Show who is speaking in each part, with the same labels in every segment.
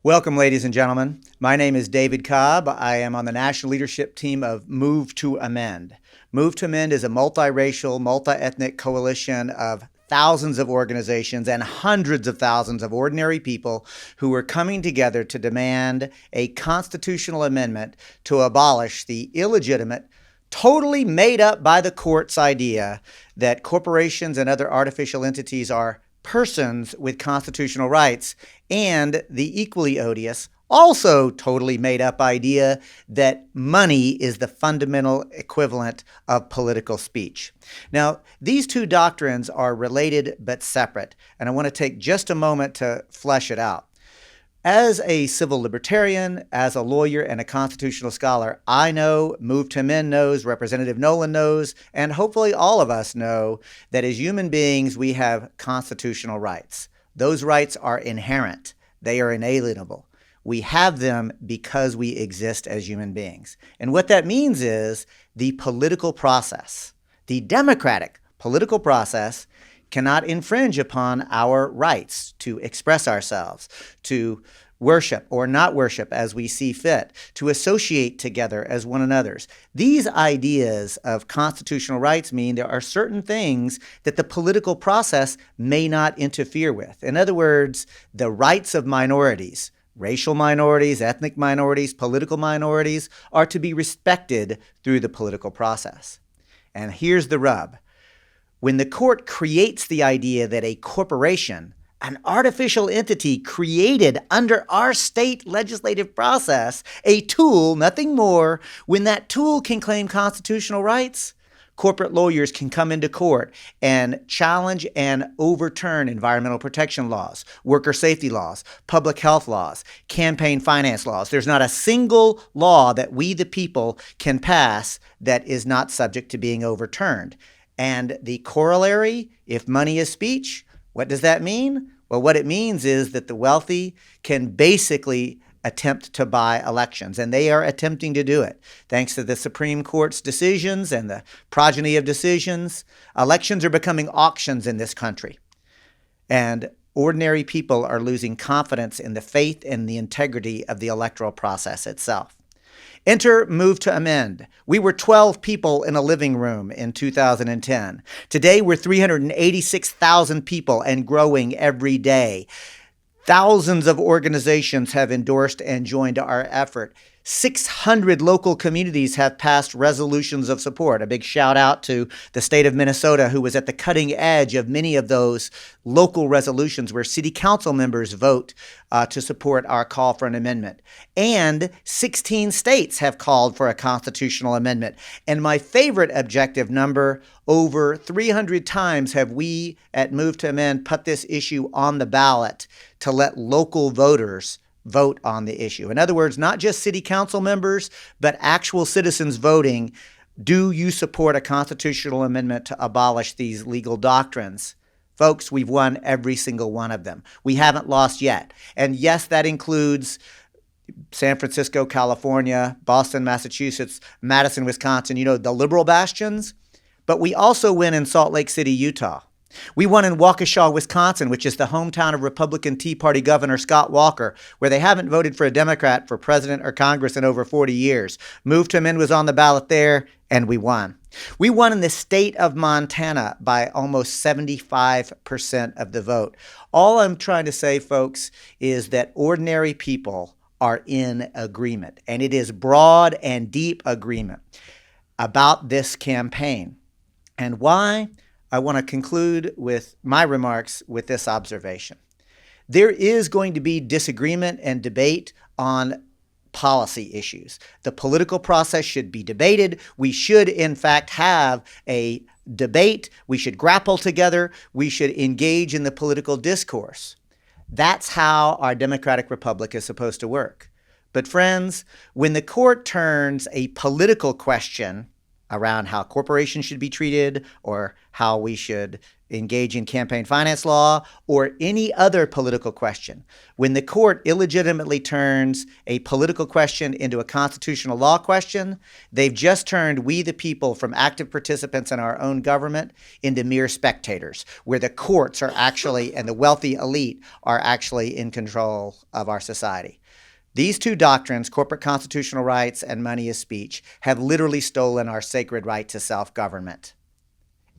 Speaker 1: Welcome, ladies and gentlemen. My name is David Cobb. I am on the national leadership team of Move to Amend. Move to Amend is a multiracial, multi-ethnic coalition of thousands of organizations and hundreds of thousands of ordinary people who are coming together to demand a constitutional amendment to abolish the illegitimate, totally made up by the courts idea that corporations and other artificial entities are persons with constitutional rights, and the equally odious, also totally made up idea that money is the fundamental equivalent of political speech. Now, these two doctrines are related but separate, and I want to take just a moment to flesh it out. As a civil libertarian, as a lawyer and a constitutional scholar, I know, Move to Amend knows, Representative Nolan knows, and hopefully all of us know that as human beings, we have constitutional rights. Those rights are inherent. They are inalienable. We have them because we exist as human beings. And what that means is the political process, the democratic political process, cannot infringe upon our rights to express ourselves, to worship or not worship as we see fit, to associate together as one another's. These ideas of constitutional rights mean there are certain things that the political process may not interfere with. In other words, the rights of minorities, racial minorities, ethnic minorities, political minorities, are to be respected through the political process. And here's the rub. When the court creates the idea that a corporation, an artificial entity created under our state legislative process, a tool, nothing more, when that tool can claim constitutional rights, corporate lawyers can come into court and challenge and overturn environmental protection laws, worker safety laws, public health laws, campaign finance laws. There's not a single law that we, the people, can pass that is not subject to being overturned. And the corollary, if money is speech, what does that mean? Well, what it means is that the wealthy can basically attempt to buy elections, and they are attempting to do it. Thanks to the Supreme Court's decisions and the progeny of decisions, elections are becoming auctions in this country. And ordinary people are losing confidence in the faith and the integrity of the electoral process itself. Enter Move to Amend. We were 12 people in a living room in 2010. Today, we're 386,000 people and growing every day. Thousands of organizations have endorsed and joined our effort. 600 local communities have passed resolutions of support. A big shout out to the state of Minnesota, who was at the cutting edge of many of those local resolutions where city council members vote to support our call for an amendment. And 16 states have called for a constitutional amendment. And my favorite objective number, over 300 times have we at Move to Amend put this issue on the ballot to let local voters vote on the issue. In other words, not just city council members, but actual citizens voting. Do you support a constitutional amendment to abolish these legal doctrines? Folks, we've won every single one of them. We haven't lost yet. And yes, that includes San Francisco, California, Boston, Massachusetts, Madison, Wisconsin, the liberal bastions. But we also win in Salt Lake City, Utah. We won in Waukesha, Wisconsin, which is the hometown of Republican Tea Party Governor Scott Walker, where they haven't voted for a Democrat for president or Congress in over 40 years. Move to Amend was on the ballot there, and we won. We won in the state of Montana by almost 75% of the vote. All I'm trying to say, folks, is that ordinary people are in agreement, and it is broad and deep agreement about this campaign. And why? I want to conclude with my remarks with this observation. There is going to be disagreement and debate on policy issues. The political process should be debated. We should, in fact, have a debate. We should grapple together. We should engage in the political discourse. That's how our democratic republic is supposed to work. But friends, when the court turns a political question around how corporations should be treated or how we should engage in campaign finance law or any other political question. When the court illegitimately turns a political question into a constitutional law question, they've just turned we the people from active participants in our own government into mere spectators, where the courts are actually, and the wealthy elite are actually in control of our society. These two doctrines, corporate constitutional rights and money is speech, have literally stolen our sacred right to self-government.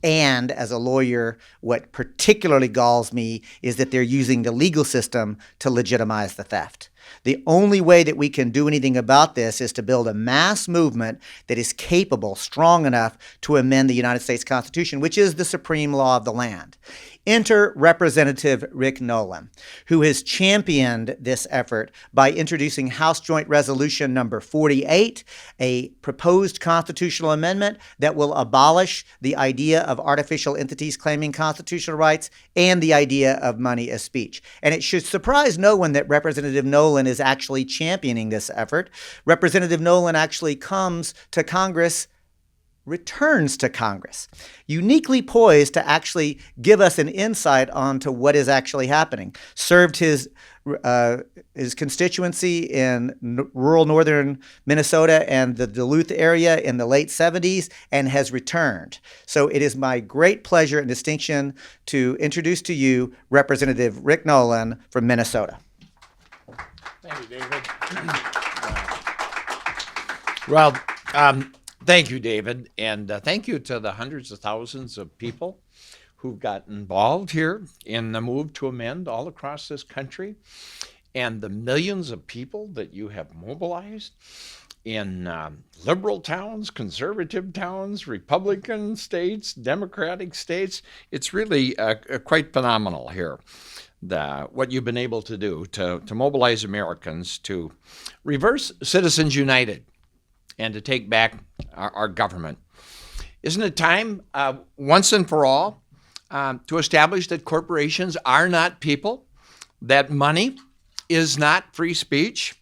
Speaker 1: And as a lawyer, what particularly galls me is that they're using the legal system to legitimize the theft. The only way that we can do anything about this is to build a mass movement that is capable, strong enough to amend the United States Constitution, which is the supreme law of the land. Enter Representative Rick Nolan, who has championed this effort by introducing House Joint Resolution number 48, a proposed constitutional amendment that will abolish the idea of artificial entities claiming constitutional rights and the idea of money as speech. And it should surprise no one that Representative Nolan is actually championing this effort. Representative Nolan actually returns to Congress, uniquely poised to actually give us an insight onto what is actually happening. Served his constituency in rural northern Minnesota and the Duluth area in the late 70s and has returned. So it is my great pleasure and distinction to introduce to you Representative Rick Nolan from Minnesota.
Speaker 2: Thank you, David. Well, thank you, David, and thank you to the hundreds of thousands of people who've got involved here in the move to amend all across this country, and the millions of people that you have mobilized in liberal towns, conservative towns, Republican states, Democratic states. It's really quite phenomenal here, what you've been able to do to mobilize Americans to reverse Citizens United and to take back our government. Isn't it time, once and for all, to establish that corporations are not people, that money is not free speech,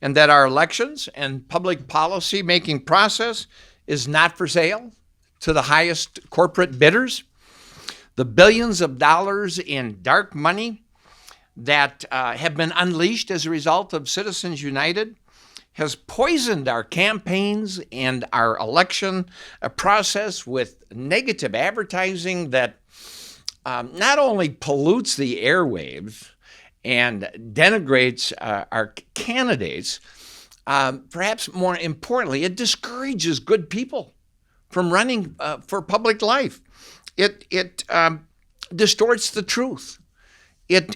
Speaker 2: and that our elections and public policy making process is not for sale to the highest corporate bidders? The billions of dollars in dark money that have been unleashed as a result of Citizens United has poisoned our campaigns and our election process with negative advertising that not only pollutes the airwaves and denigrates our candidates, perhaps more importantly, it discourages good people from running for public life. It distorts the truth. It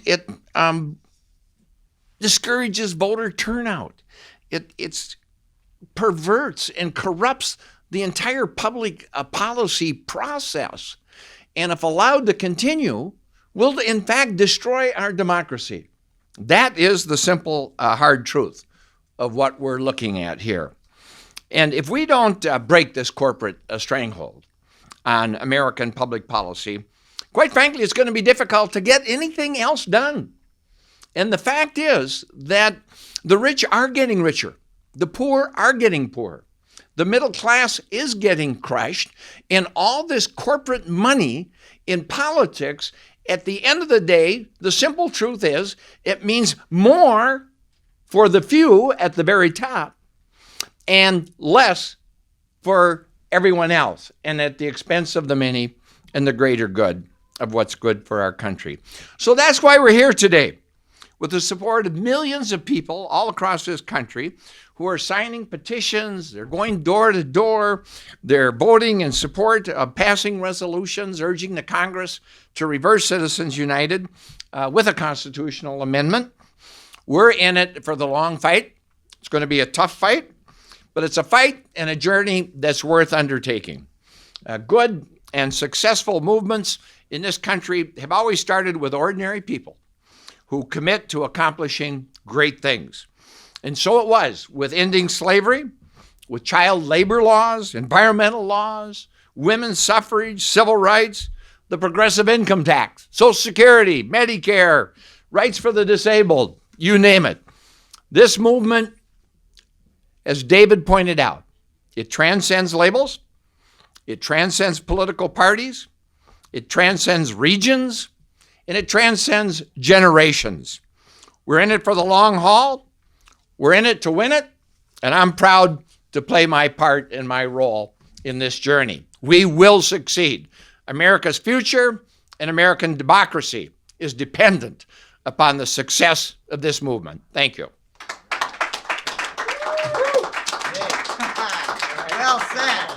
Speaker 2: discourages voter turnout. It perverts and corrupts the entire public policy process. And if allowed to continue, will in fact destroy our democracy. That is the simple, hard truth of what we're looking at here. And if we don't break this corporate stranglehold on American public policy, quite frankly, it's going to be difficult to get anything else done. And the fact is that the rich are getting richer. The poor are getting poorer. The middle class is getting crushed. And all this corporate money in politics, at the end of the day, the simple truth is it means more for the few at the very top and less for everyone else, and at the expense of the many and the greater good of what's good for our country. So that's why we're here today, with the support of millions of people all across this country who are signing petitions, they're going door to door, they're voting in support of passing resolutions urging the Congress to reverse Citizens United with a constitutional amendment. We're in it for the long fight. It's going to be a tough fight, but it's a fight and a journey that's worth undertaking. Good and successful movements in this country have always started with ordinary people who commit to accomplishing great things. And so it was with ending slavery, with child labor laws, environmental laws, women's suffrage, civil rights, the progressive income tax, Social Security, Medicare, rights for the disabled, you name it. This movement, as David pointed out, it transcends labels, It transcends political parties, it transcends regions, and it transcends generations. We're in it for the long haul. We're in it to win it, and I'm proud to play my part and my role in this journey. We will succeed. America's future and American democracy is dependent upon the success of this movement. Thank you.
Speaker 1: Well said.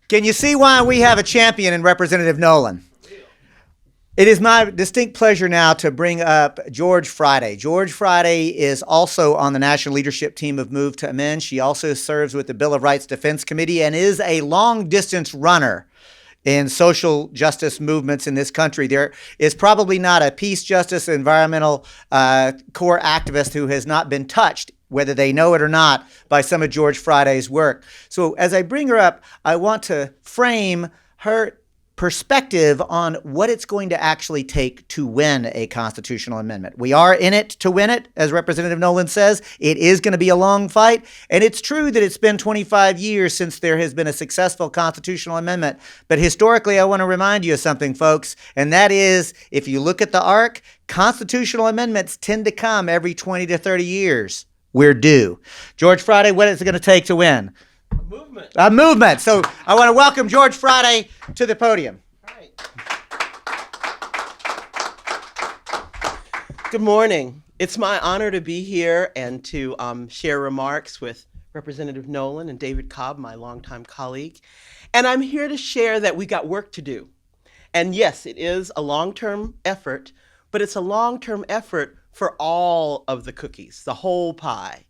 Speaker 1: Can you see why we have a champion in Representative Nolan? It is my distinct pleasure now to bring up George Friday. George Friday is also on the national leadership team of Move to Amend. She also serves with the Bill of Rights Defense Committee and is a long-distance runner in social justice movements in this country. There is probably not a peace, justice, environmental core activist who has not been touched, whether they know it or not, by some of George Friday's work. So as I bring her up, I want to frame her perspective on what it's going to actually take to win a constitutional amendment. We are in it to win it, as Representative Nolan says. It is going to be a long fight, and it's true that it's been 25 years since there has been a successful constitutional amendment. But historically, I want to remind you of something, folks, and that is, if you look at the arc, constitutional amendments tend to come every 20 to 30 years. We're due. George Friday, what is it going to take to win?
Speaker 3: Movement.
Speaker 1: A movement. So I want to welcome George Friday to the podium.
Speaker 3: Right. Good morning. It's my honor to be here and to share remarks with Representative Nolan and David Cobb, my longtime colleague. And I'm here to share that we got work to do. And yes, it is a long-term effort, but it's a long-term effort for all of the cookies, the whole pie.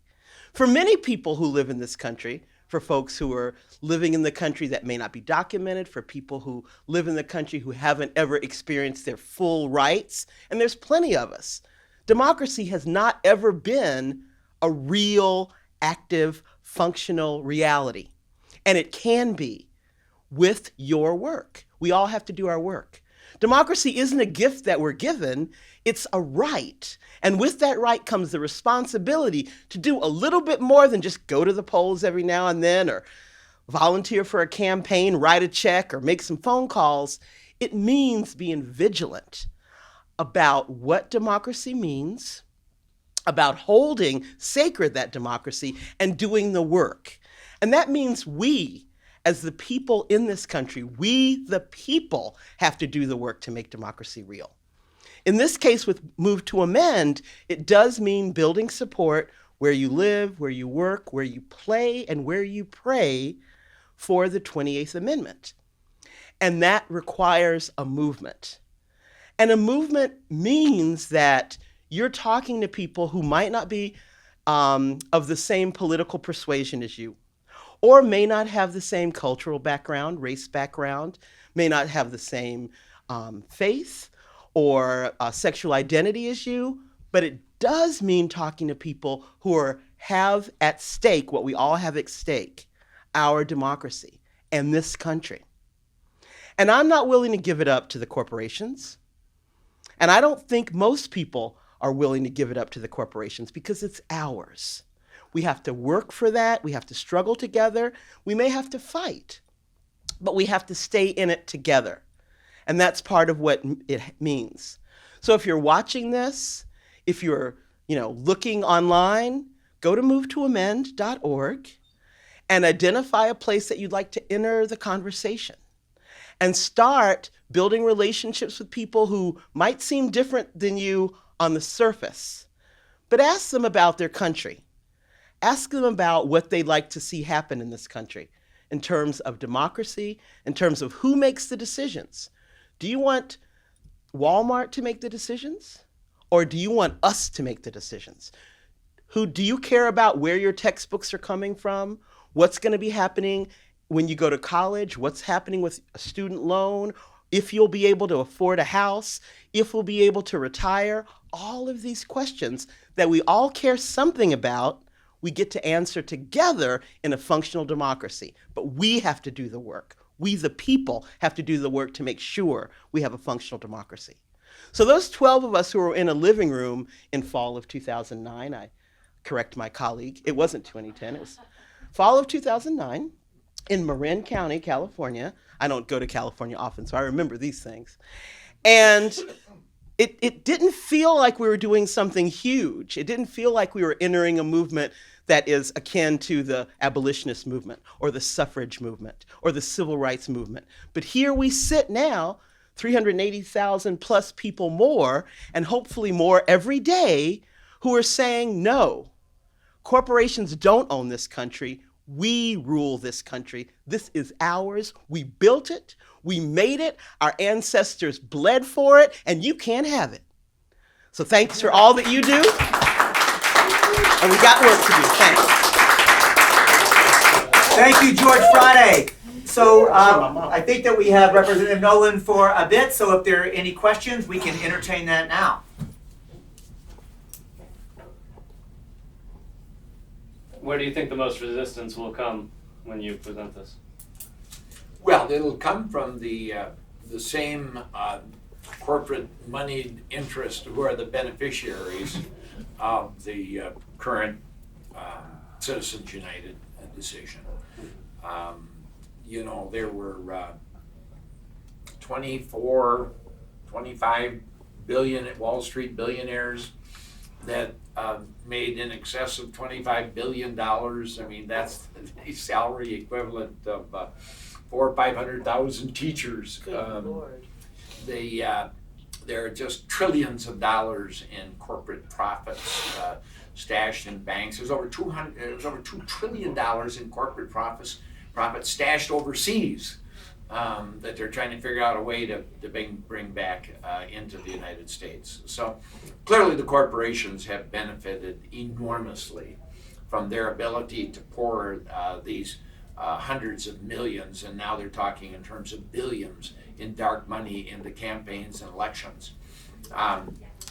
Speaker 3: For many people who live in this country, for folks who are living in the country that may not be documented, for people who live in the country who haven't ever experienced their full rights, and there's plenty of us. Democracy has not ever been a real, active, functional reality. And it can be with your work. We all have to do our work. Democracy isn't a gift that we're given, it's a right. And with that right comes the responsibility to do a little bit more than just go to the polls every now and then, or volunteer for a campaign, write a check, or make some phone calls. It means being vigilant about what democracy means, about holding sacred that democracy, and doing the work. And that means we, as the people in this country, we, the people, have to do the work to make democracy real. In this case, with Move to Amend, it does mean building support where you live, where you work, where you play, and where you pray for the 28th Amendment. And that requires a movement. And a movement means that you're talking to people who might not be of the same political persuasion as you, or may not have the same cultural background, race background, may not have the same faith or sexual identity as you, but it does mean talking to people who have at stake what we all have at stake, our democracy and this country. And I'm not willing to give it up to the corporations. And I don't think most people are willing to give it up to the corporations because it's ours. We have to work for that. We have to struggle together. We may have to fight, but we have to stay in it together. And that's part of what it means. So if you're watching this, if you're looking online, go to movetoamend.org and identify a place that you'd like to enter the conversation. And start building relationships with people who might seem different than you on the surface. But ask them about their country. Ask them about what they'd like to see happen in this country in terms of democracy, in terms of who makes the decisions. Do you want Walmart to make the decisions? Or do you want us to make the decisions? Do you care about where your textbooks are coming from? What's going to be happening when you go to college? What's happening with a student loan? If you'll be able to afford a house? If we'll be able to retire? All of these questions that we all care something about, we get to answer together in a functional democracy. But we have to do the work. We, the people, have to do the work to make sure we have a functional democracy. So those 12 of us who were in a living room in fall of 2009, I correct my colleague, it wasn't 2010, it was fall of 2009, in Marin County, California. I don't go to California often, so I remember these things. And it didn't feel like we were doing something huge. It didn't feel like we were entering a movement that is akin to the abolitionist movement or the suffrage movement or the civil rights movement. But here we sit now, 380,000 plus people more, and hopefully more every day, who are saying no. Corporations don't own this country. We rule this country. This is ours. We built it. We made it. Our ancestors bled for it, and you can't have it. So thanks for all that you do. And we got work to do. Thanks.
Speaker 1: Thank you, George Friday. So I think that we have Representative Nolan for a bit, so if there are any questions, we can entertain that now.
Speaker 4: Where do you think the most resistance will come when you present this?
Speaker 2: Well, it'll come from the same corporate moneyed interest who are the beneficiaries of the current Citizens United decision. There were 24, 25 billion Wall Street billionaires that made in excess of $25 billion. I mean, that's a salary equivalent of 400,000 or 500,000 teachers.
Speaker 3: Good Lord.
Speaker 2: There are just trillions of dollars in corporate profits stashed in banks. There's over $2 trillion in corporate profits stashed overseas that they're trying to figure out a way to bring back into the United States. So clearly the corporations have benefited enormously from their ability to pour these hundreds of millions, and now they're talking in terms of billions, in dark money into campaigns and elections.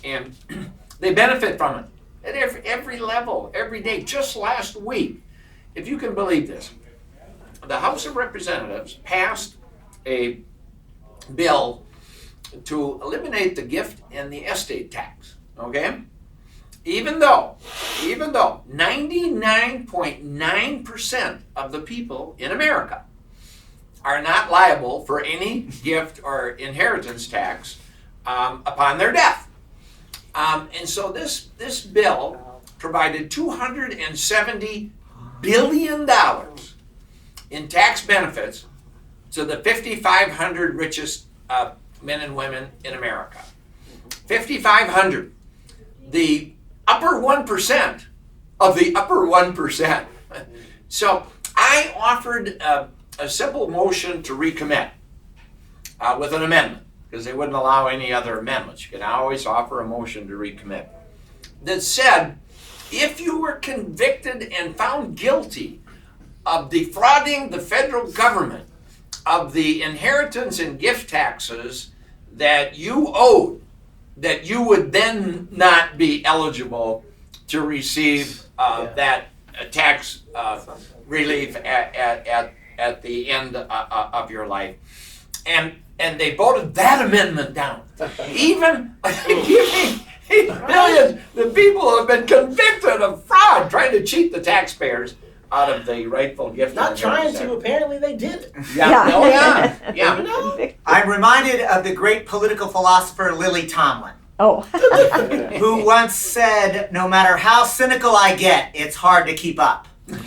Speaker 2: And they benefit from it at every level, every day. Just last week, if you can believe this, the House of Representatives passed a bill to eliminate the gift and the estate tax, okay? Even though 99.9% of the people in America are not liable for any gift or inheritance tax upon their death. And so this bill provided $270 billion in tax benefits to the 5,500 richest men and women in America. 5,500. The upper 1% of the upper 1%. So I offered a simple motion to recommit with an amendment, because they wouldn't allow any other amendments. You can always offer a motion to recommit that said, if you were convicted and found guilty of defrauding the federal government of the inheritance and gift taxes that you owed, that you would then not be eligible to receive that tax relief at the end of your life. And they voted that amendment down. Even giving millions, the people who have been convicted of fraud, trying to cheat the taxpayers out of the rightful gift.
Speaker 3: Not trying to, apparently they did it.
Speaker 2: Yeah. Oh, yeah. Yeah.
Speaker 1: I'm reminded of the great political philosopher Lily Tomlin,
Speaker 5: Oh.
Speaker 1: who once said, "No matter how cynical I get, it's hard to keep up."
Speaker 2: Right?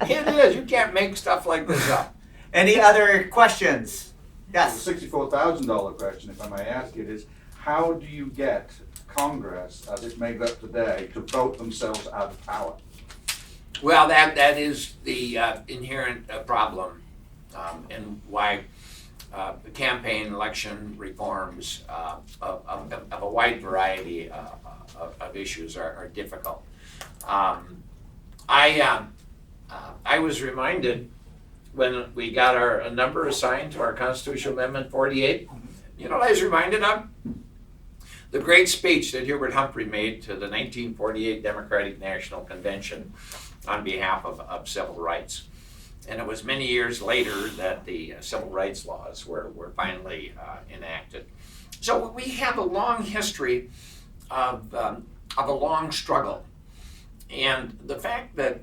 Speaker 2: It is. You can't make stuff like this up.
Speaker 1: Any other questions? Yes.
Speaker 6: The $64,000 question, if I may ask it, is how do you get Congress, as it's made up today, to vote themselves out of power?
Speaker 2: Well, that is the inherent problem, and why the campaign election reforms of a wide variety of issues are difficult. I was reminded when we got a number assigned to our Constitutional Amendment 48. You know what I was reminded of? The great speech that Hubert Humphrey made to the 1948 Democratic National Convention on behalf of civil rights. And it was many years later that the civil rights laws were finally enacted. So we have a long history of a long struggle. And the fact that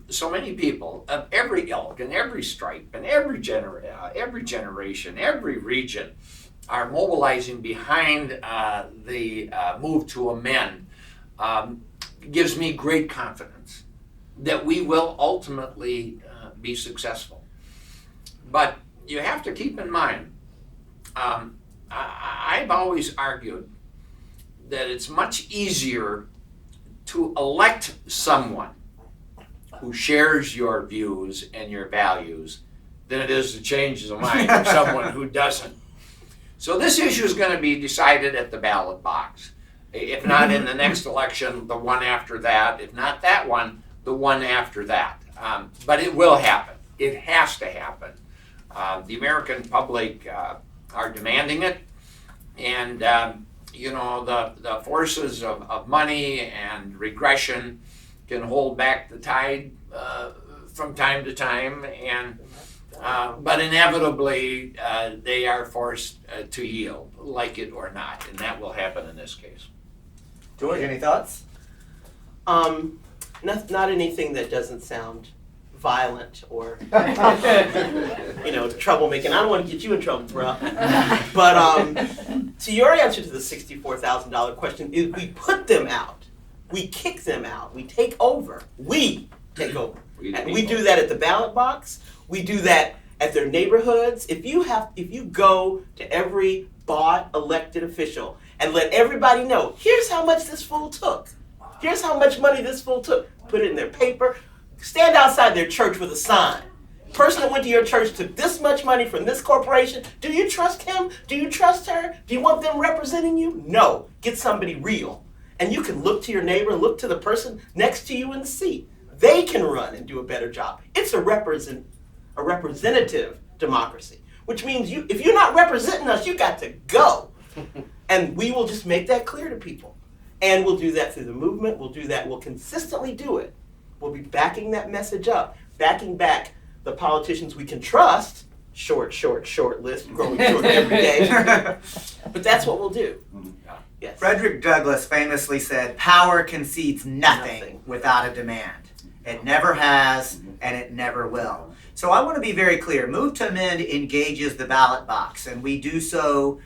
Speaker 2: so many people of every ilk and every stripe and every generation, every region are mobilizing behind the move to amend gives me great confidence that we will ultimately be successful. But you have to keep in mind, I've always argued that it's much easier to elect someone who shares your views and your values than it is to change the mind of someone who doesn't. So this issue is going to be decided at the ballot box. If not in the next election, the one after that. If not that one, the one after that. But it will happen. It has to happen. The American public are demanding it, and the forces of money and regression can hold back the tide from time to time, but inevitably they are forced to yield, like it or not, and that will happen in this case.
Speaker 1: George, any thoughts?
Speaker 3: Not anything that doesn't sound violent or troublemaking. I don't want to get you in trouble, bro. But to your answer to the $64,000 question is we put them out, we kick them out, we take over. We take over. We do that at the ballot box. We do that at their neighborhoods. If you go to every bought elected official and let everybody know, here's how much this fool took. Here's how much money this fool took. Put it in their paper. Stand outside their church with a sign. Person that went to your church took this much money from this corporation. Do you trust him? Do you trust her? Do you want them representing you? No. Get somebody real. And you can look to your neighbor, look to the person next to you in the seat. They can run and do a better job. It's a representative democracy, which means if you're not representing us, you got to go. And we will just make that clear to people. And we'll do that through the movement. We'll do that. We'll consistently do it. We'll be backing that message up, backing back the politicians we can trust. Short list, growing short every day. But that's what we'll do. Yes.
Speaker 1: Frederick Douglass famously said, "Power concedes nothing without a demand. It never has, and it never will." So I want to be very clear. Move to Amend engages the ballot box, and we do so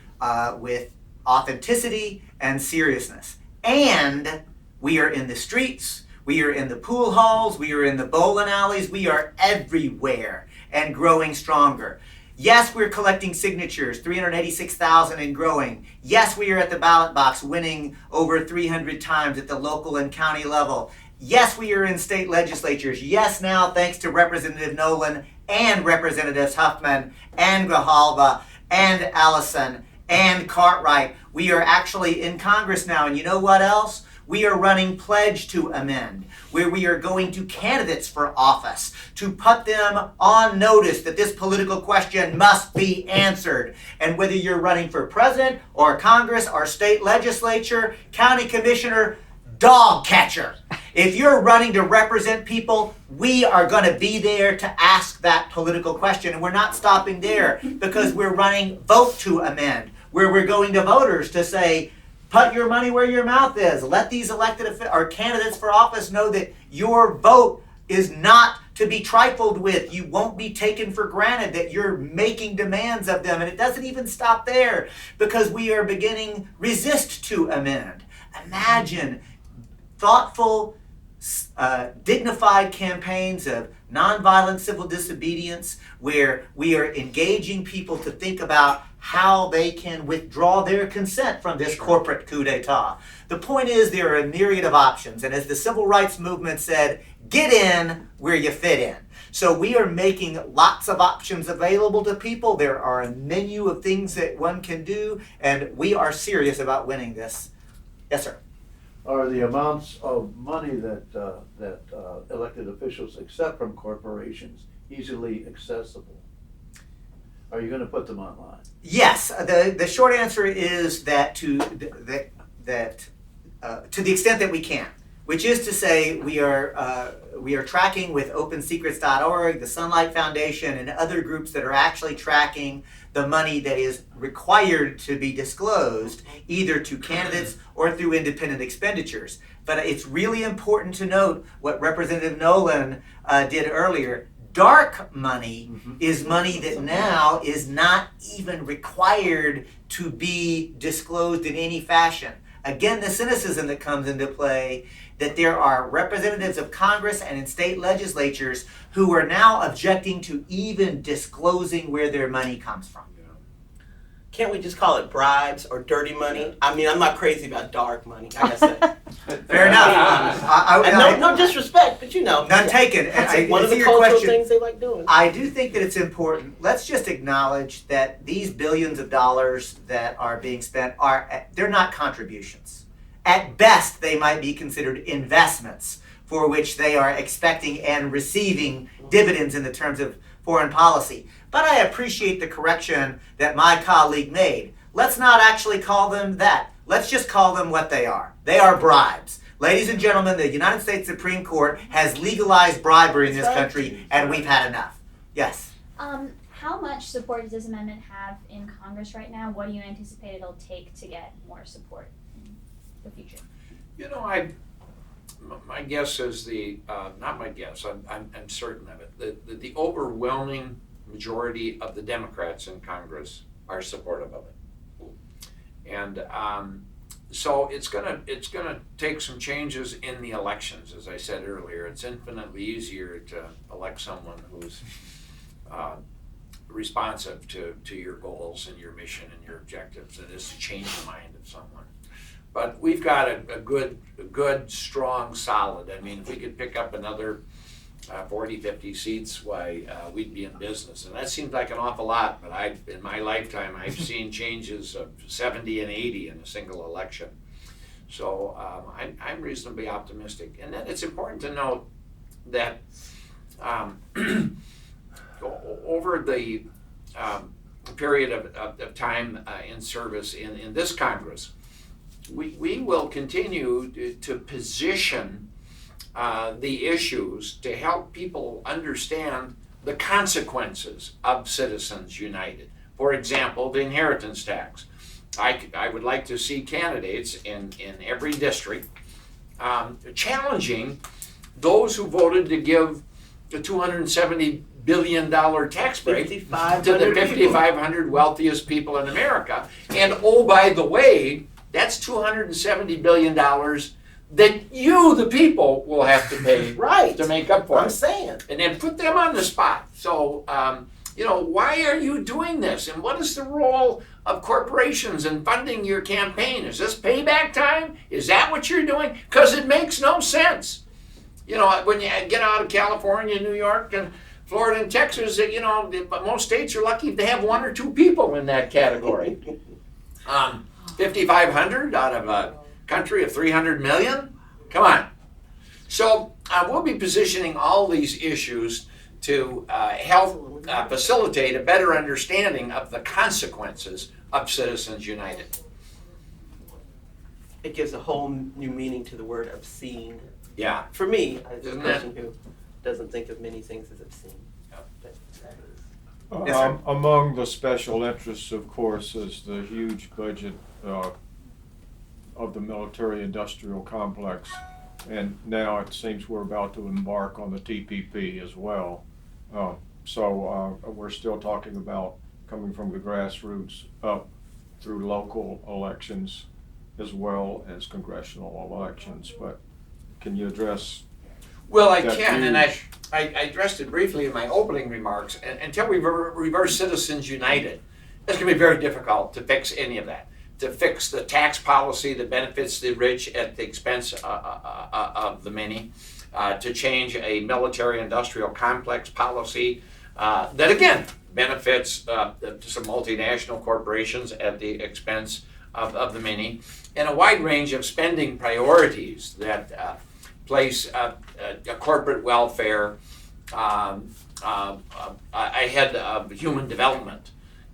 Speaker 1: with authenticity and seriousness. And we are in the streets, we are in the pool halls, we are in the bowling alleys, we are everywhere and growing stronger. Yes, we're collecting signatures, 386,000 and growing. Yes, we are at the ballot box winning over 300 times at the local and county level. Yes, we are in state legislatures. Yes, now thanks to Representative Nolan and Representatives Huffman and Grijalva and Allison and Cartwright, we are actually in Congress now. And you know what else? We are running Pledge to Amend, where we are going to candidates for office to put them on notice that this political question must be answered. And whether you're running for president or Congress or state legislature, county commissioner, dog catcher, if you're running to represent people, we are going to be there to ask that political question. And we're not stopping there, because we're running Vote to Amend, where we're going to voters to say, put your money where your mouth is. Let these elected or candidates for office know that your vote is not to be trifled with. You won't be taken for granted, that you're making demands of them. And it doesn't even stop there, because we are beginning Resist to Amend. Imagine thoughtful, dignified campaigns of nonviolent civil disobedience, where we are engaging people to think about how they can withdraw their consent from this corporate coup d'etat. The point is, there are a myriad of options, and as the civil rights movement said, get in where you fit in. So we are making lots of options available to people. There are a menu of things that one can do, and we are serious about winning this. Yes, sir.
Speaker 5: Are the amounts of money that elected officials accept from corporations easily accessible? Are you going to put them online?
Speaker 1: Yes. The short answer is that to the extent that we can, which is to say we are tracking with OpenSecrets.org, the Sunlight Foundation, and other groups that are actually tracking the money that is required to be disclosed, either to candidates or through independent expenditures. But it's really important to note what Representative Nolan did earlier. Dark money is money that now is not even required to be disclosed in any fashion. Again, the cynicism that comes into play, that there are representatives of Congress and in state legislatures who are now objecting to even disclosing where their money comes from.
Speaker 3: Can't we just call it bribes or dirty money? I mean, I'm not crazy about dark money. Like I said,
Speaker 1: Fair enough.
Speaker 3: and no disrespect, but you know,
Speaker 1: None taken.
Speaker 3: That's one of
Speaker 1: To
Speaker 3: the
Speaker 1: your
Speaker 3: cultural
Speaker 1: question,
Speaker 3: things they like doing.
Speaker 1: I do think that it's important. Let's just acknowledge that these billions of dollars that are being spent they're not contributions. At best, they might be considered investments for which they are expecting and receiving dividends in the terms of foreign policy. But I appreciate the correction that my colleague made. Let's not actually call them that. Let's just call them what they are. They are bribes. Ladies and gentlemen, the United States Supreme Court has legalized bribery in this country, and we've had enough. Yes.
Speaker 7: How much support does this amendment have in Congress right now? What do you anticipate it'll take to get more support in the future?
Speaker 2: You know, my guess is not my guess, I'm certain of it, the overwhelming majority of the Democrats in Congress are supportive of it. And so it's gonna take some changes in the elections. As I said earlier, it's infinitely easier to elect someone who's responsive to your goals and your mission and your objectives than it is to change the mind of someone. But we've got a good, strong, solid. I mean, if we could pick up another 40, 50 seats, why, we'd be in business. And that seems like an awful lot, but in my lifetime, I've seen changes of 70 and 80 in a single election. So I'm reasonably optimistic. And then it's important to note that over the period of time in service in this Congress, we will continue to position the issues to help people understand the consequences of Citizens United. For example, the inheritance tax. I would like to see candidates in every district challenging those who voted to give the $270 billion tax break to the 5,500 wealthiest people in America. And oh, by the way, that's $270 billion that you, the people, will have to pay
Speaker 3: Right.
Speaker 2: to make up for
Speaker 3: I'm
Speaker 2: it.
Speaker 3: saying.
Speaker 2: And then put them on the spot. So, why are you doing this? And what is the role of corporations in funding your campaign? Is this payback time? Is that what you're doing? Because it makes no sense. You know, when you get out of California, New York, and Florida and Texas, but most states are lucky if they have one or two people in that category. 5,500 out of a country of 300 million? Come on. So we'll be positioning all these issues to help facilitate a better understanding of the consequences of Citizens United.
Speaker 3: It gives a whole new meaning to the word obscene.
Speaker 2: Yeah.
Speaker 3: For me, as a
Speaker 2: Isn't
Speaker 3: person who doesn't think of many things as obscene.
Speaker 2: Yeah.
Speaker 3: But that is.
Speaker 1: Yes, sir.
Speaker 8: Among the special interests, of course, is the huge budget of the military-industrial complex. And now it seems we're about to embark on the TPP as well. So we're still talking about coming from the grassroots up through local elections as well as congressional elections. But can you address?
Speaker 2: Well, I
Speaker 8: That's
Speaker 2: can, and
Speaker 8: huge.
Speaker 2: I addressed it briefly in my opening remarks. And until we reverse Citizens United, it's going to be very difficult to fix any of that. To fix the tax policy that benefits the rich at the expense of the many. To change a military-industrial complex policy that, again, benefits some multinational corporations at the expense of the many. And a wide range of spending priorities that place corporate welfare ahead of human development.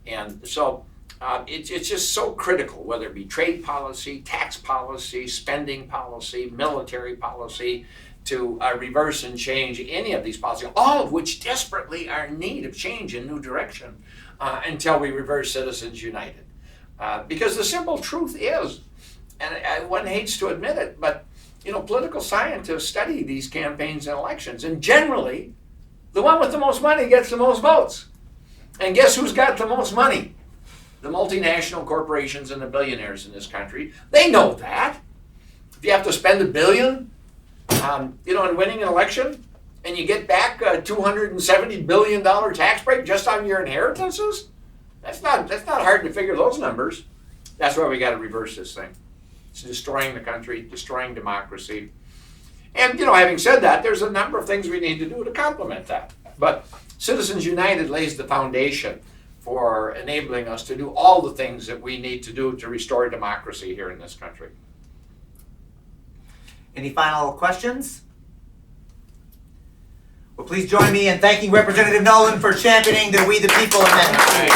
Speaker 2: And so it's just so critical, whether it be trade policy, tax policy, spending policy, military policy, to reverse and change any of these policies, all of which desperately are in need of change and new direction until we reverse Citizens United. Because the simple truth is, and one hates to admit it, but political scientists study these campaigns and elections, and generally, the one with the most money gets the most votes. And guess who's got the most money? The multinational corporations and the billionaires in this country. They know that. If you have to spend $1 billion, in winning an election, and you get back a $270 billion tax break just on your inheritances, that's not hard to figure those numbers. That's why we got to reverse this thing. It's destroying the country, destroying democracy. And, having said that, there's a number of things we need to do to complement that. But Citizens United lays the foundation for enabling us to do all the things that we need to do to restore democracy here in this country.
Speaker 1: Any final questions? Well, please join me in thanking Representative Nolan for championing the We the People amendment.